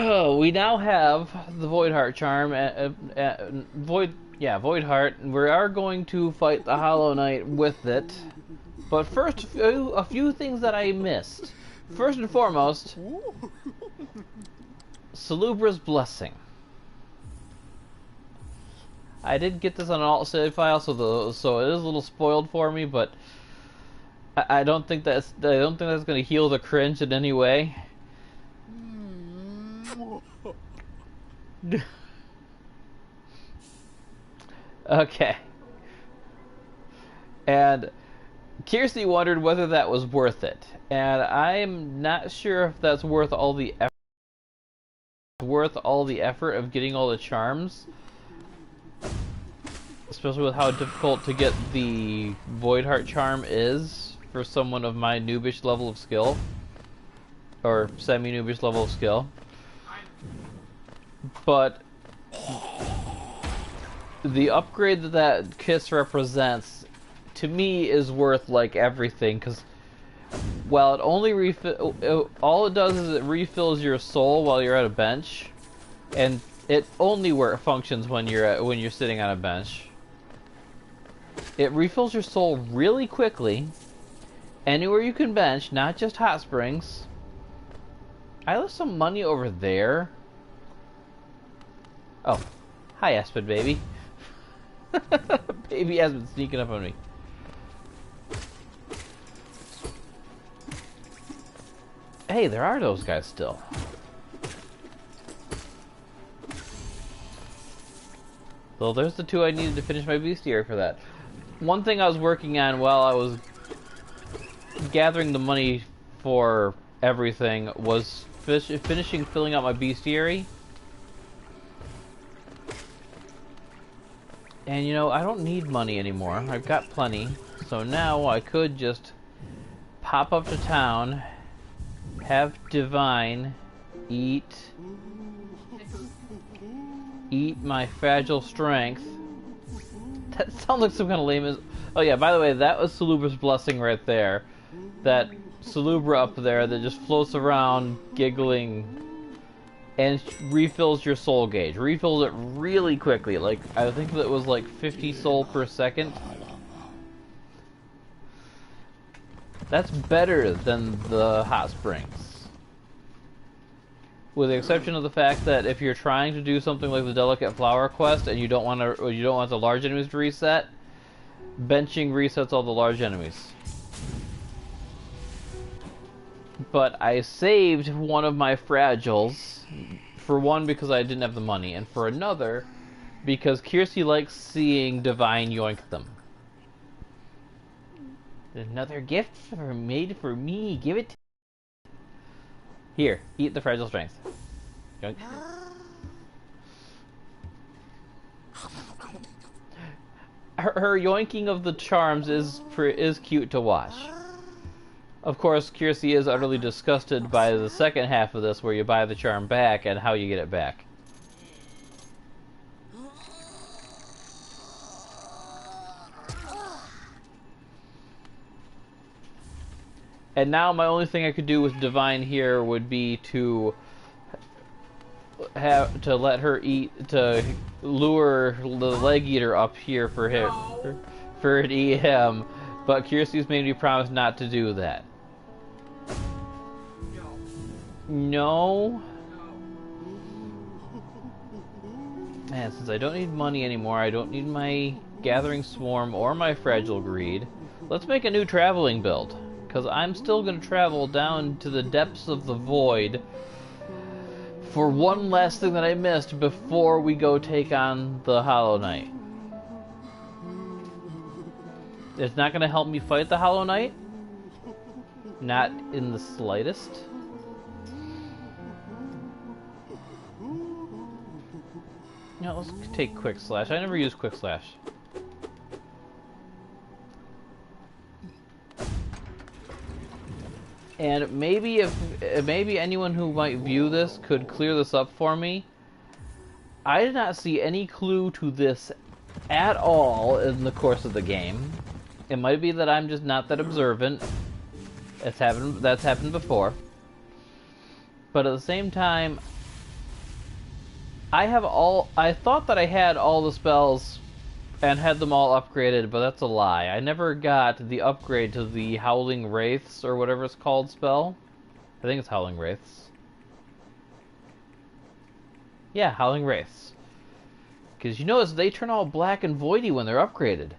Oh, we now have the Void Heart charm, Void Heart, and we are going to fight the Hollow Knight with it. But first, a few things that I missed. First and foremost, Salubra's Blessing. I did get this on an alt save file, so it is a little spoiled for me, but I don't think that's going to heal the cringe in any way. Okay. And Kirsty wondered whether that was worth it, and I'm not sure if that's worth all the effort of getting all the charms, especially with how difficult to get the Void Heart charm is for someone of my noobish level of skill, or semi-noobish level of skill. But the upgrade that kiss represents, to me, is worth like everything, because while it only all it does is it refills your soul while you're at a bench, and it only functions when you're sitting on a bench. It refills your soul really quickly, anywhere you can bench, not just hot springs. I left some money over there. Oh, hi, Aspen baby. Baby has been sneaking up on me. Hey, there are those guys still. Well, there's the two I needed to finish my bestiary for that. One thing I was working on while I was gathering the money for everything was finishing filling out my bestiary. And you know, I don't need money anymore. I've got plenty. So now I could just pop up to town, have Divine eat my fragile strength. That sounds like some kind of lame. Oh yeah, by the way, that was Salubra's Blessing right there. That Salubra up there that just floats around giggling and refills your soul gauge. Refills it really quickly. Like, I think that was like 50 soul per second. That's better than the hot springs. With the exception of the fact that if you're trying to do something like the Delicate Flower quest and you don't want the large enemies to reset, benching resets all the large enemies. But I saved one of my fragiles. For one, because I didn't have the money, and for another, because Kirsty likes seeing Divine yoink them. Another gift made for me. Give it to here, eat the fragile strength. Yoink. Her yoinking of the charms is cute to watch. Of course, Kirsty is utterly disgusted by the second half of this, where you buy the charm back and how you get it back. And now my only thing I could do with Divine here would be to let her eat, to lure the leg eater up here for him, for it to eat him. But Kirsty's made me promise not to do that. No. And since I don't need money anymore, I don't need my Gathering Swarm or my Fragile Greed, let's make a new traveling build. Because I'm still going to travel down to the depths of the void for one last thing that I missed before we go take on the Hollow Knight. It's not going to help me fight the Hollow Knight. Not in the slightest. Now let's take Quick Slash. I never use Quick Slash. And maybe maybe anyone who might view this could clear this up for me. I did not see any clue to this at all in the course of the game. It might be that I'm just not that observant. That's happened before. But at the same time, I thought that I had all the spells and had them all upgraded, but that's a lie. I never got the upgrade to the Howling Wraiths, or whatever it's called, spell. I think it's Howling Wraiths. Yeah, Howling Wraiths. Because you notice they turn all black and voidy when they're upgraded.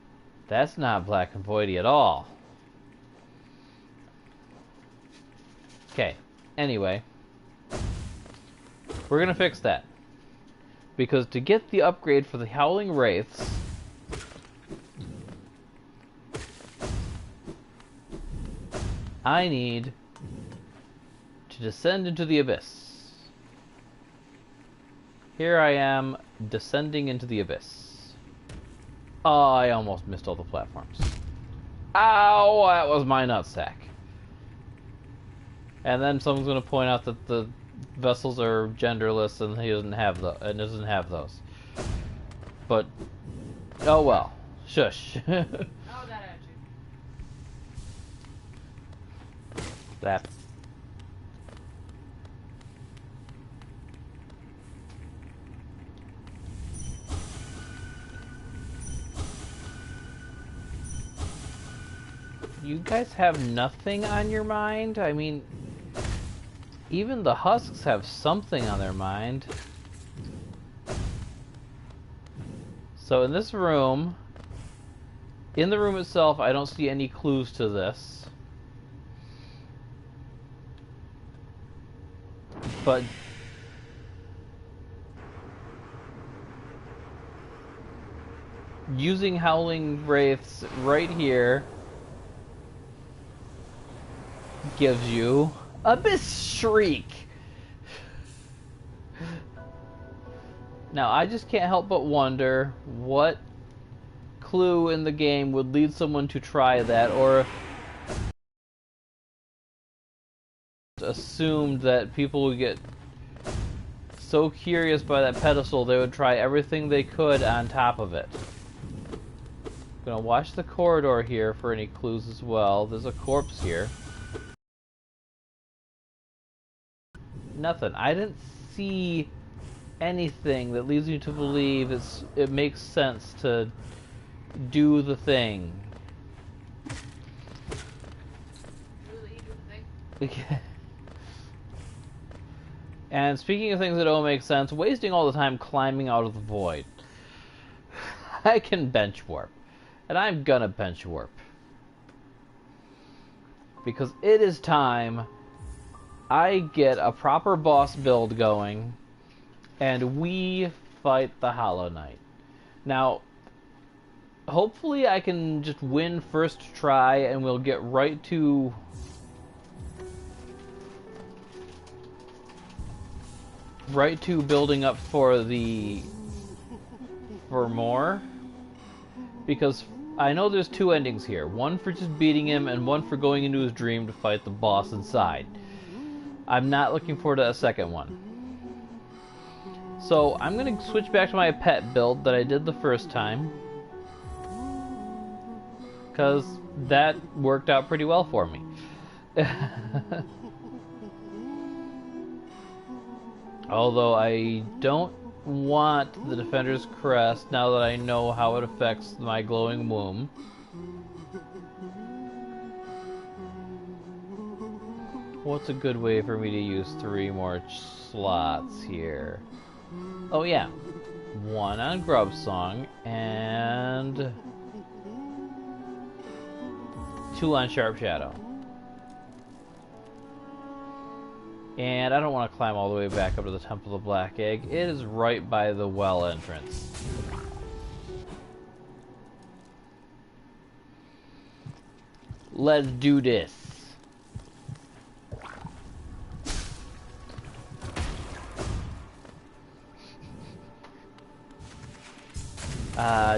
That's not black and voidy at all. Okay, anyway. We're gonna fix that. Because to get the upgrade for the Howling Wraiths, I need to descend into the abyss. Here I am, descending into the abyss. Oh, I almost missed all the platforms. Ow, that was my nutsack. And then someone's going to point out that the vessels are genderless and he doesn't have those. But oh well. Shush. Oh, that attitude. That. You guys have nothing on your mind? I mean, even the husks have something on their mind. So in this room, in the room itself, I don't see any clues to this. But using Howling Wraiths right here gives you Abyss Shriek. Now I just can't help but wonder what clue in the game would lead someone to try that, or assumed that people would get so curious by that pedestal they would try everything they could on top of it. I'm gonna watch the corridor here for any clues as well. There's a corpse here. Nothing. I didn't see anything that leads me to believe it makes sense to do the thing. And speaking of things that don't make sense, wasting all the time climbing out of the void. I can bench warp. And I'm gonna bench warp. Because it is time I get a proper boss build going, and we fight the Hollow Knight. Now, hopefully I can just win first try, and we'll get right to building up for more, because I know there's two endings here. One for just beating him, and one for going into his dream to fight the boss inside. I'm not looking forward to a second one. So I'm going to switch back to my pet build that I did the first time, because that worked out pretty well for me. Although I don't want the Defender's Crest now that I know how it affects my glowing womb. What's a good way for me to use 3 more slots here? Oh yeah, 1 on Grub Song and 2 on Sharp Shadow. And I don't want to climb all the way back up to the Temple of the Black Egg. It is right by the well entrance. Let's do this.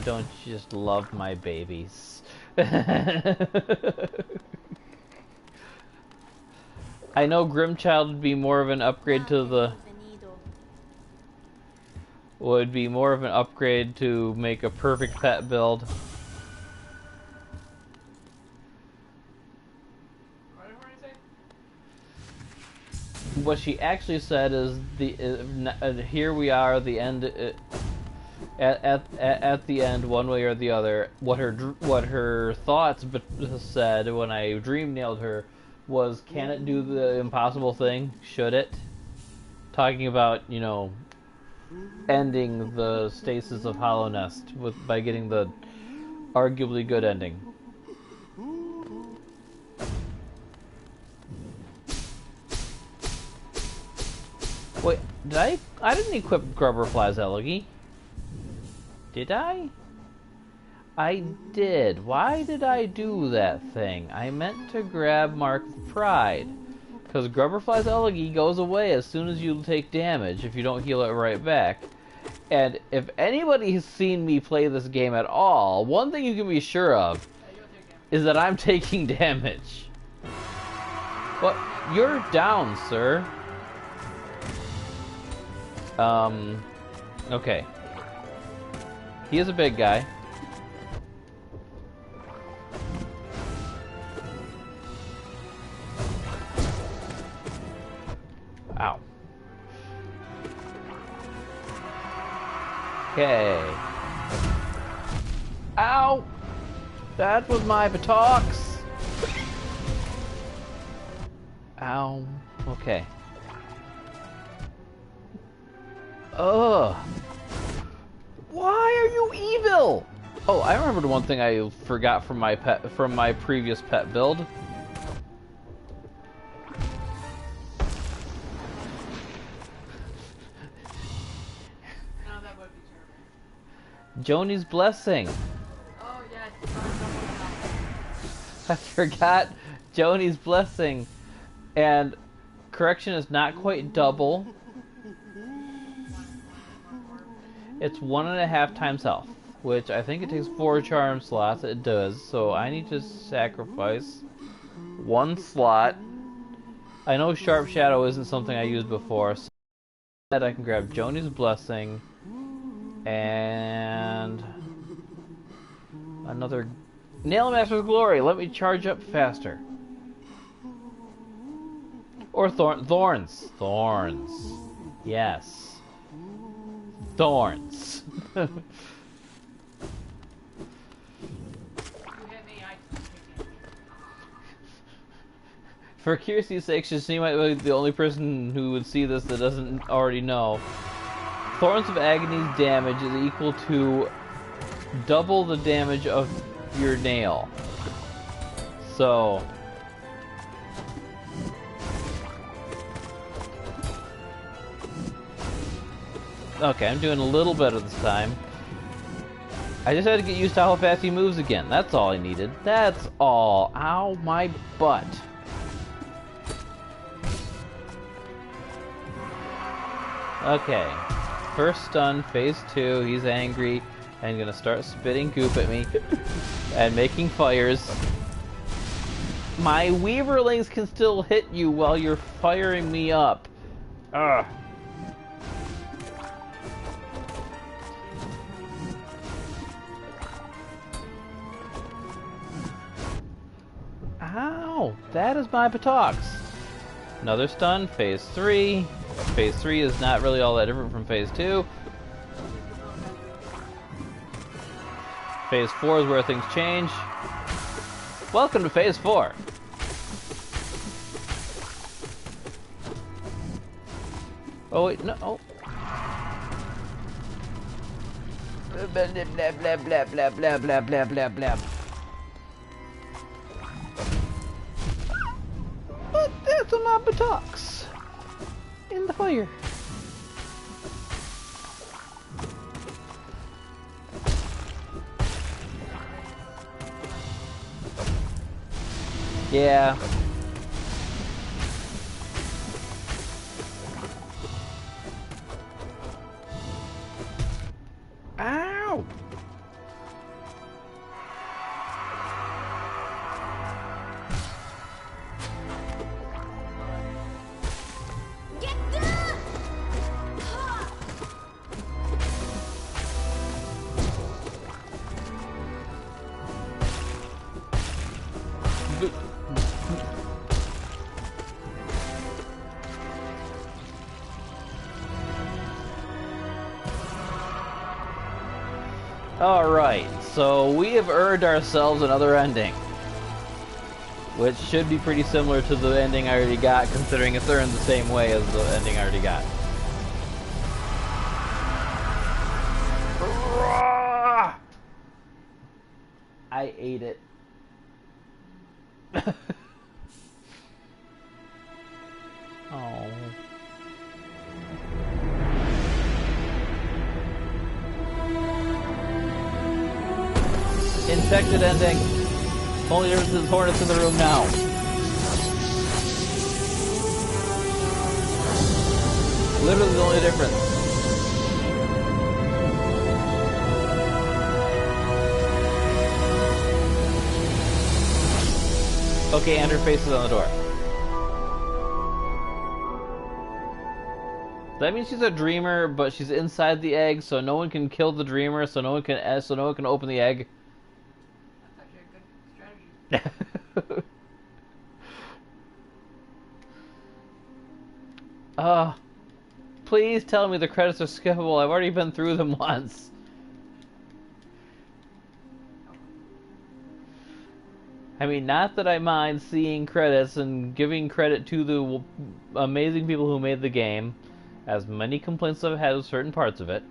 Don't you just love my babies? I know Grimchild would be more of an upgrade to the... would be more of an upgrade to make a perfect pet build. what she actually said is here we are, the end. At the end, one way or the other, what her thoughts said when I dream nailed her was, can it do the impossible thing? Should it? Talking about, you know, ending the stasis of Hollow Nest by getting the arguably good ending. Wait, did I didn't equip Grubberfly's Elegy. Did I? I did. Why did I do that thing? I meant to grab Mark of Pride. Because Grubberfly's Elegy goes away as soon as you take damage if you don't heal it right back. And if anybody has seen me play this game at all, one thing you can be sure of is that I'm taking damage. What? You're down, sir. Okay. He is a big guy. Ow. Okay. Ow! That was my buttocks. Ow. Okay. Ugh. Why are you evil? Oh, I remembered one thing I forgot from my previous pet build. No, that would be terrible. Joni's Blessing. Oh, yes. I forgot Joni's Blessing. And correction, is not quite double. It's 1.5 times health, which I think it takes 4 charm slots. It does, so I need to sacrifice 1 slot. I know Sharp Shadow isn't something I used before, so that I can grab Joni's Blessing and another Nail Master's Glory. Let me charge up faster. Or Thorns. Thorns. Yes. Thorns. You hit me, I For curiosity's sake, she might be the only person who would see this that doesn't already know. Thorns of Agony's damage is equal to double the damage of your nail. So... okay, I'm doing a little better this time. I just had to get used to how fast he moves again. That's all I needed. That's all. Ow, my butt. Okay. First stun, phase 2. He's angry and gonna start spitting goop at me and making fires. My Weaverlings can still hit you while you're firing me up. Ugh. Ow! That is my buttocks. Another stun, phase 3. Phase 3 is not really all that different from phase 2. Phase 4 is where things change. Welcome to phase 4. Oh wait, no. Oh. Blah blah blah blah blah blah blah blah blah blah. But that's on my buttocks. In the fire. Yeah. Ow! Get the... Alright, so we have earned ourselves another ending. Which should be pretty similar to the ending I already got, considering it's earned the same way as the ending I already got. I ate it. Oh. Infected ending. Only difference is Hornets in the room now. Literally the only difference. Okay, and her face is on the door. That means she's a dreamer, but she's inside the egg, so no one can kill the dreamer, so no one can open the egg. That's actually a good strategy. Please tell me the credits are skippable. I've already been through them once. I mean, not that I mind seeing credits and giving credit to the amazing people who made the game, as many complaints I've had with certain parts of it.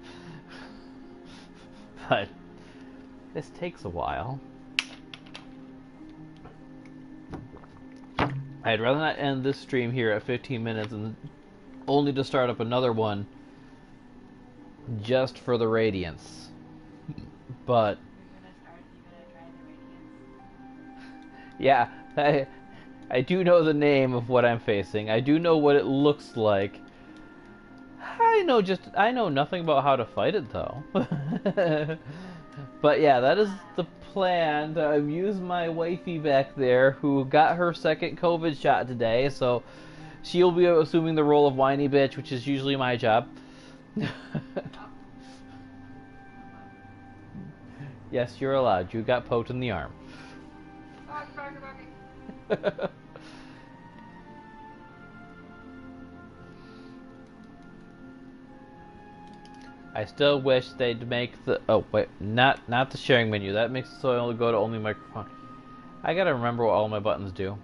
But this takes a while. I'd rather not end this stream here at 15 minutes and only to start up another one just for the radiance. But yeah, I do know the name of what I'm facing. I do know what it looks like. I know nothing about how to fight it though. But yeah, that is the plan. I've used my wifey back there who got her second COVID shot today, so she'll be assuming the role of whiny bitch, which is usually my job. Yes, you're allowed. You got poked in the arm. I still wish they'd make the not the sharing menu. That makes it so I only go to only microphone. I gotta remember what all my buttons do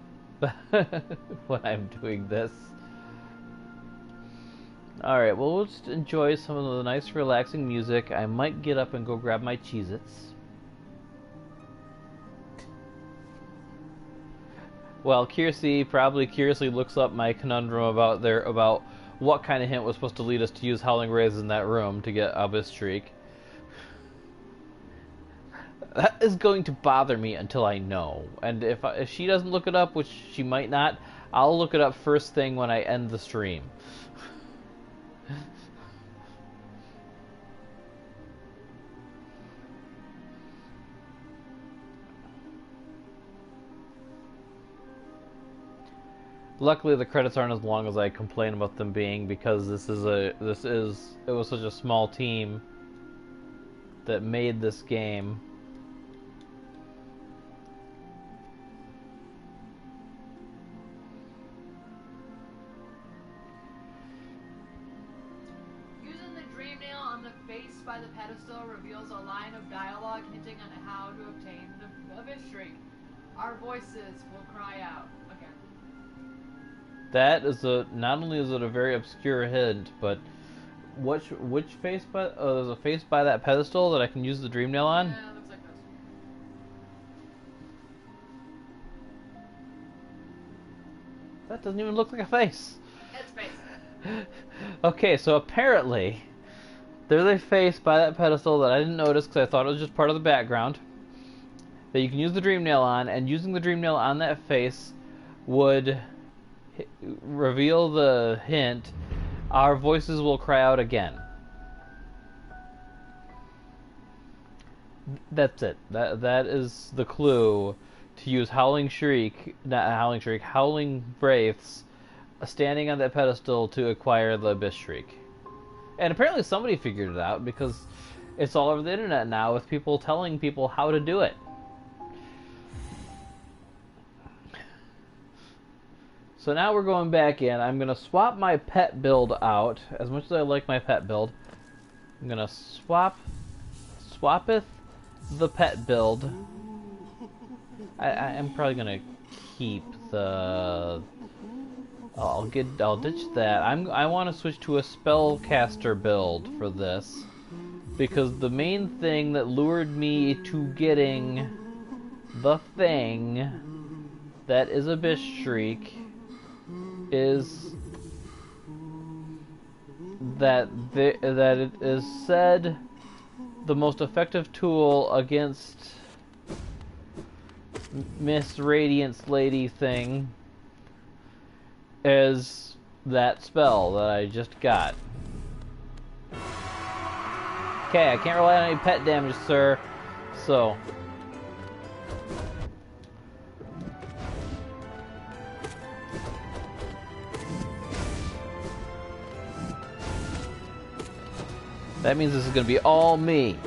when I'm doing this. Alright, well, we'll just enjoy some of the nice relaxing music. I might get up and go grab my Cheez-Its. Well, Kiersey probably curiously looks up my conundrum about what kind of hint was supposed to lead us to use Howling Rays in that room to get Abyss Shriek. That is going to bother me until I know. And if she doesn't look it up, which she might not, I'll look it up first thing when I end the stream. Luckily, the credits aren't as long as I complain about them being, because it was such a small team that made this game. Using the dream nail on the face by the pedestal reveals a line of dialogue hinting on how to obtain the Abyss Shriek. Our voices will cry out again. That is not only is it a very obscure hint, but which face by there's a face by that pedestal that I can use the dream nail on? Yeah, it looks like this. That doesn't even look like a face. It's face. Okay, so apparently there's a face by that pedestal that I didn't notice because I thought it was just part of the background that you can use the dream nail on, and using the dream nail on that face would reveal the hint, our voices will cry out again. That's it. That is the clue to use Howling Wraiths standing on that pedestal to acquire the Abyss Shriek. And apparently somebody figured it out, because it's all over the internet now with people telling people how to do it. So now we're going back in. I'm going to swap my pet build out. As much as I like my pet build, I'm going to swapeth the pet build. I'm probably gonna keep the. I'll ditch that. I want to switch to a spellcaster build for this, because the main thing that lured me to getting the thing that is Abyss Shriek is that it is said the most effective tool against Miss Radiance Lady thing is that spell that I just got. Okay, I can't rely on any pet damage, sir. So that means this is gonna be all me.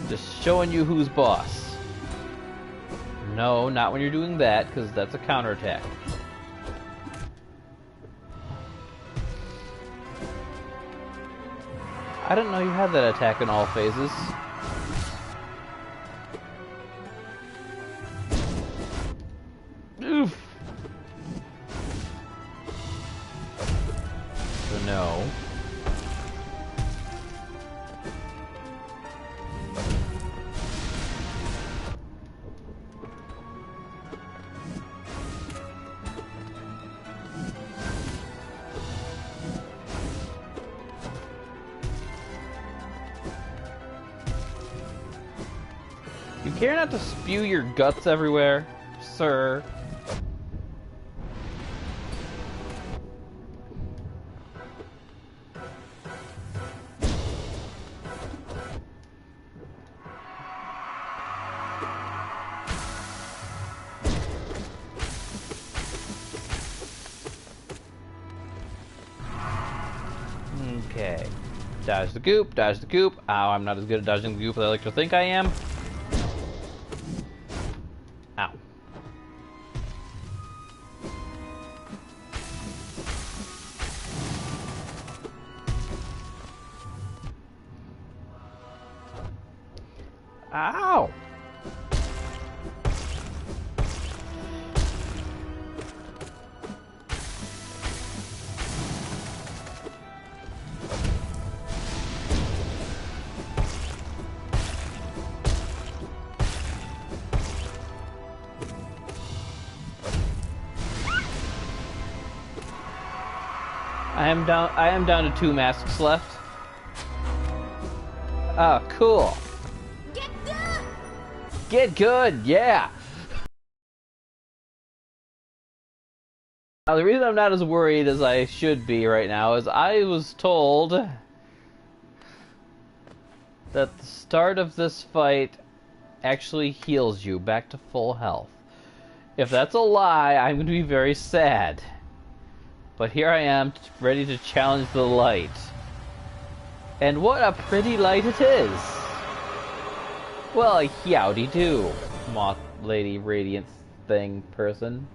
Just showing you who's boss. No, not when you're doing that, because that's a counterattack. I didn't know you had that attack in all phases. Oof. So no. You care not to spew your guts everywhere, sir? Okay. Dodge the goop, dodge the goop. Ow, I'm not as good at dodging the goop as I like to think I am. Ow. Ow! I am down to 2 masks left. Oh, cool. Get good! Get good, yeah. Now, the reason I'm not as worried as I should be right now is I was told that the start of this fight actually heals you back to full health. If that's a lie, I'm going to be very sad. But here I am, ready to challenge the light. And what a pretty light it is! Well, howdy do, Moth Lady Radiance thing person.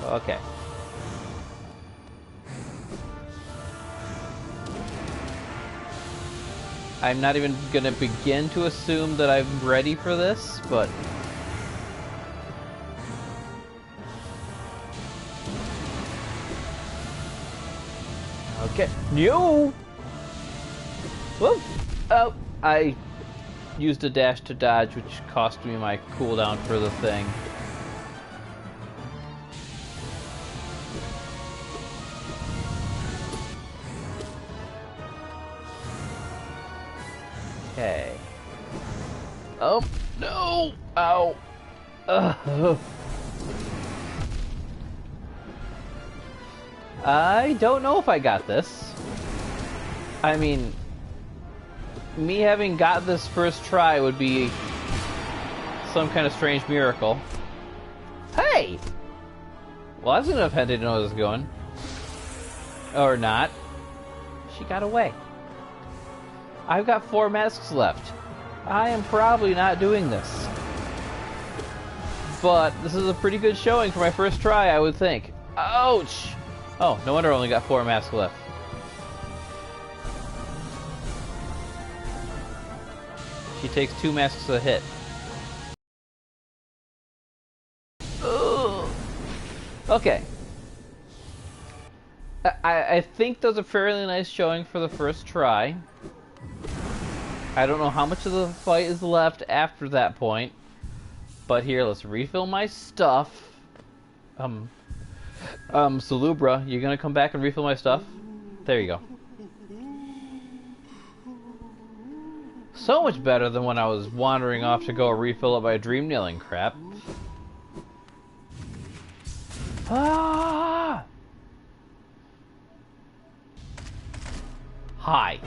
Okay. I'm not even gonna begin to assume that I'm ready for this, but... Okay. No! Whoop! Oh, I used a dash to dodge, which cost me my cooldown for the thing. Okay. Oh, no! Ow! Ugh. I don't know if I got this. I mean, me having got this first try would be some kind of strange miracle. Hey! Well, that's enough head to know where this is going. Or not. She got away. I've got 4 masks left. I am probably not doing this. But this is a pretty good showing for my first try, I would think. Ouch! Oh, no wonder I only got 4 masks left. She takes 2 masks a hit. Ugh. Okay. I think that was a fairly nice showing for the first try. I don't know how much of the fight is left after that point. But here, let's refill my stuff. Salubra, you gonna come back and refill my stuff? There you go. So much better than when I was wandering off to go refill up my dream nailing crap. Ah! Hi.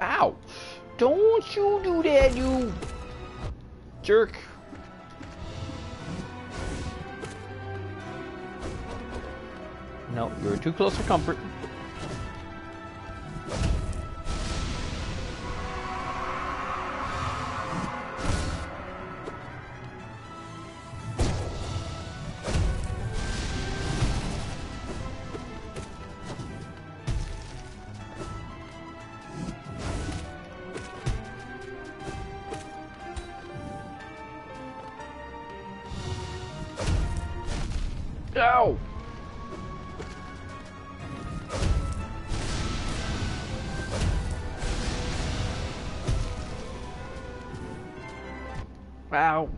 Ow! Don't you do that, you jerk. No, you're too close for comfort. Ow! Ow.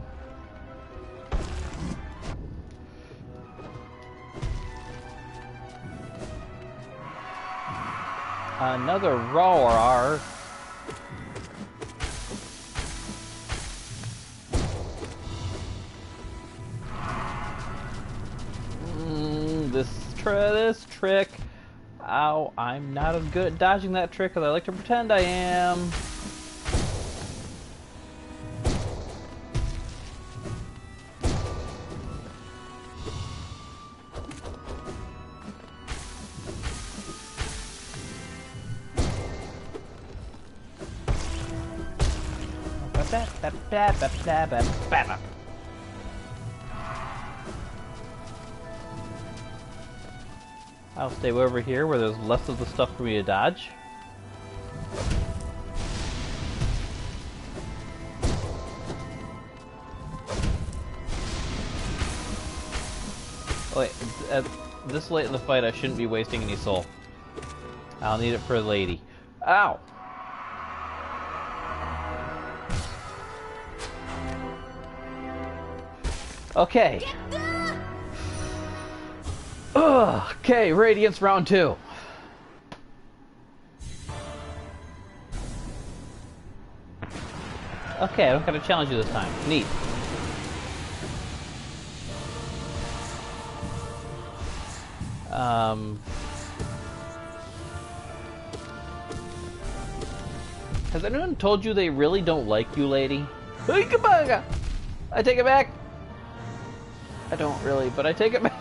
Another roar. This trick. Ow, I'm not as good at dodging that trick as I like to pretend I am. I'll stay over here where there's less of the stuff for me to dodge. Oh wait, at this late in the fight I shouldn't be wasting any soul. I'll need it for a lady. Ow! Okay. Ugh, okay, Radiance round 2. Okay, I don't gotta challenge you this time. Neat. Has anyone told you they really don't like you, lady? I take it back. I don't really, but I take it back.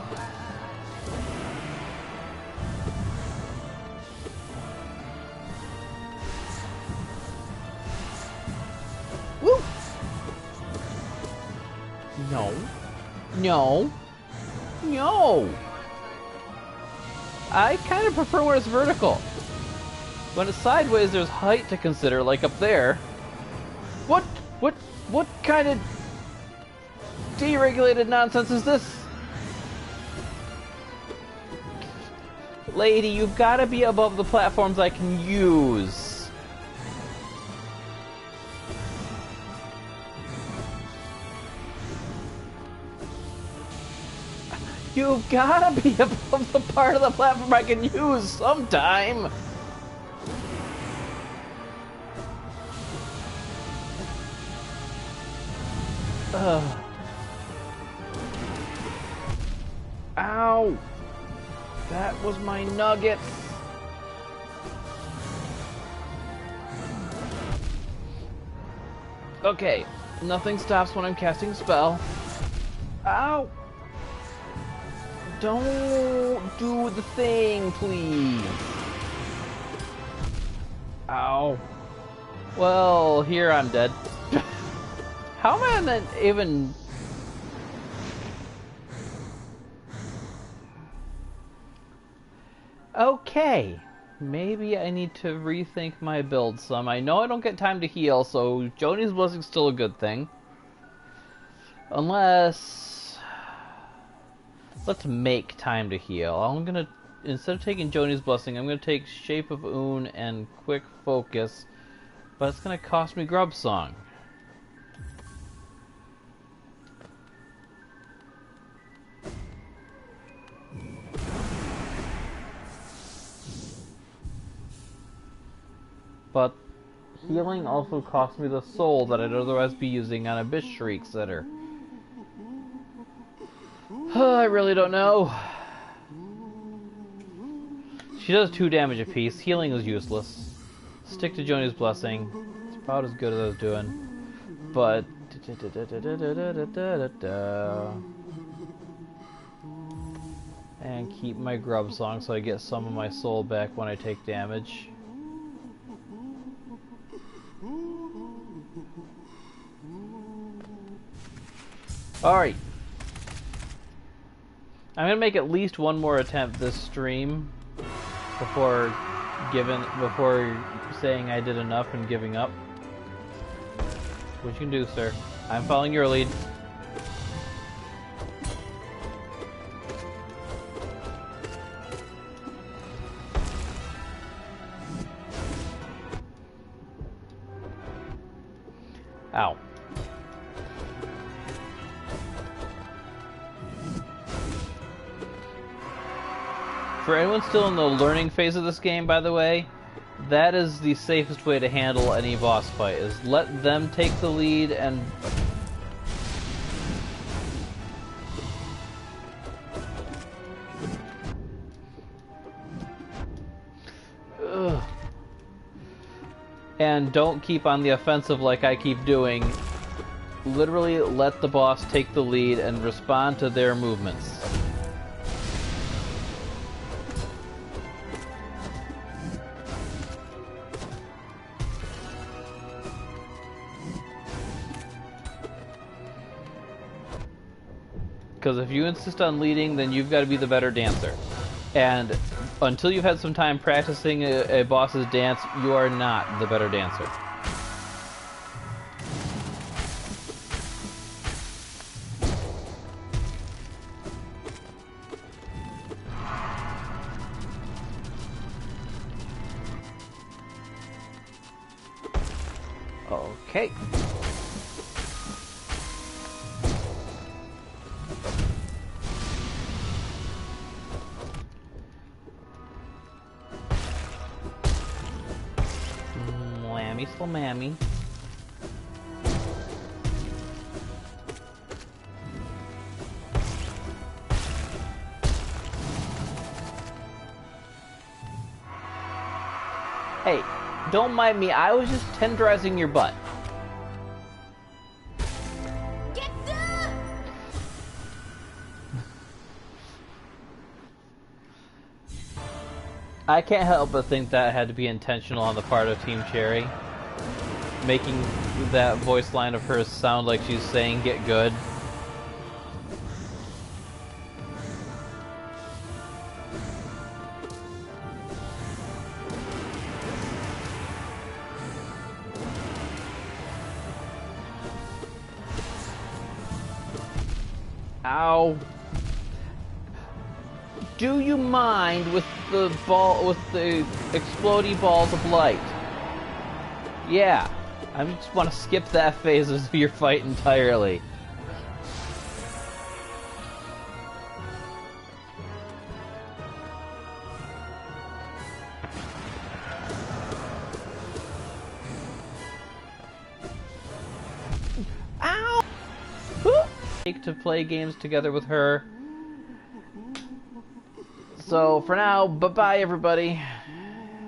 Woo! No. No. No. I kind of prefer when it's vertical. When it's sideways, there's height to consider, like up there. What kind of deregulated nonsense is this? Lady, you've got to be above the platforms I can use. You've got to be above the part of the platform I can use sometime. Ow! That was my nugget. Okay, nothing stops when I'm casting a spell. Ow! Don't do the thing, please. Ow. Well, here I'm dead. How am I even Okay. Maybe I need to rethink my build some. I know I don't get time to heal, so Joni's Blessing's still a good thing. Unless... let's make time to heal. I'm gonna... instead of taking Joni's Blessing, I'm gonna take Shape of Oon and Quick Focus. But it's gonna cost me Grub Song. But healing also costs me the soul that I'd otherwise be using on a Shriek Sitter. I really don't know. She does 2 damage apiece. Healing is useless. Stick to Joni's Blessing. It's about as good as I was doing. But... and keep my Grub Song so I get some of my soul back when I take damage. Alright. I'm gonna make at least one more attempt this stream before saying I did enough and giving up. What you can do, sir. I'm following your lead. Ow. For anyone still in the learning phase of this game, by the way, that is the safest way to handle any boss fight, is let them take the lead and... ugh. And don't keep on the offensive like I keep doing. Literally let the boss take the lead and respond to their movements. Because if you insist on leading, then you've got to be the better dancer. And until you've had some time practicing a boss's dance, you are not the better dancer. Okay. Mammy. Hey, don't mind me, I was just tenderizing your butt. Get the... I can't help but think that had to be intentional on the part of Team Cherry. Making that voice line of hers sound like she's saying "get good." Ow. Do you mind with the explodey balls of light? Yeah. I just want to skip that phase of your fight entirely. Ow! To play games together with her. So for now, bye-bye everybody.